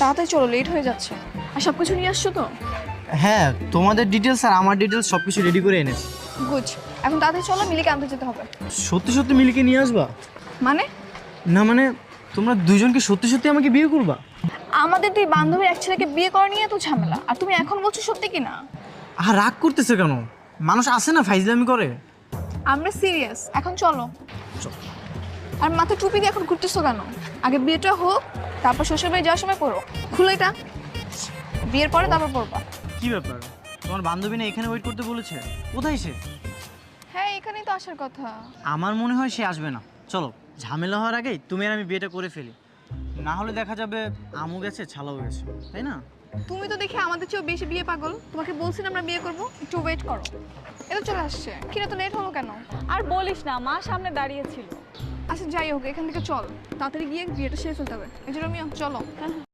তাড়াতাড়ি চলো, লেট হয়ে যাচ্ছে। আর সব কিছু নিয়ে আসছো তো? হ্যাঁ, তোমাদের ডিটেলস আর আমার ডিটেলস সব কিছু রেডি করে এনেছি। গুড। এখন তাড়াতাড়ি চলো, মিলিকে আনতে যেতে হবে। সত্যি সত্যি মিলিকে নিয়ে আসবা? মানে? না মানে তোমরা দুজনকে সত্যি সত্যি আমাকে বিয়ে করবা? আমাদের দুই বান্ধবীর এক ছেলেকে বিয়ে করা নিয়ে তো ঝামেলা, আর তুমি এখন বলছো সত্যি কি না? আর রাগ করতেছে কেন? মানুষ আসে না ফাইজলামি করে। আমরা সিরিয়াস, এখন চলো। আর মাথায় টুপি দিয়ে এখন ঘুরতেছো কেন? আগে বিয়েটা হোক, তারপর শ্বশুরবাড়ি যাওয়ার সময় পরো। খুলো এটা, বিয়ের পরে তারপর পরবা। কি ব্যাপার, তোমার বান্ধবী না এখানে ওয়েট করতে বলেছে? কোথায় সে? হ্যাঁ, এখানেই তো আসার কথা। আমার মনে হয় সে আসবে না। চলো, ঝামেলা হওয়ার আগেই তুমি আর আমি বিয়েটা করে ফেলি। না হলে দেখা যাবে আমু গেছে ছালাও গেছে, তাই না? তুমি তো দেখে আমাদের চেয়েও বেশি বিয়ে পাগল। তোমাকে বলছি না আমরা বিয়ে করবো, একটু ওয়েট করো। এটা চলে আসছে, কিরে তো লেট হলো কেন? আর বলিস না, মা সামনে দাঁড়িয়েছিল। আচ্ছা যাই হোক, এখান থেকে চল, তাড়াতাড়ি গিয়ে বিয়েটা সেরে ফেলতে হবে। এই যে রমিও, চলো। হ্যাঁ, হ্যাঁ।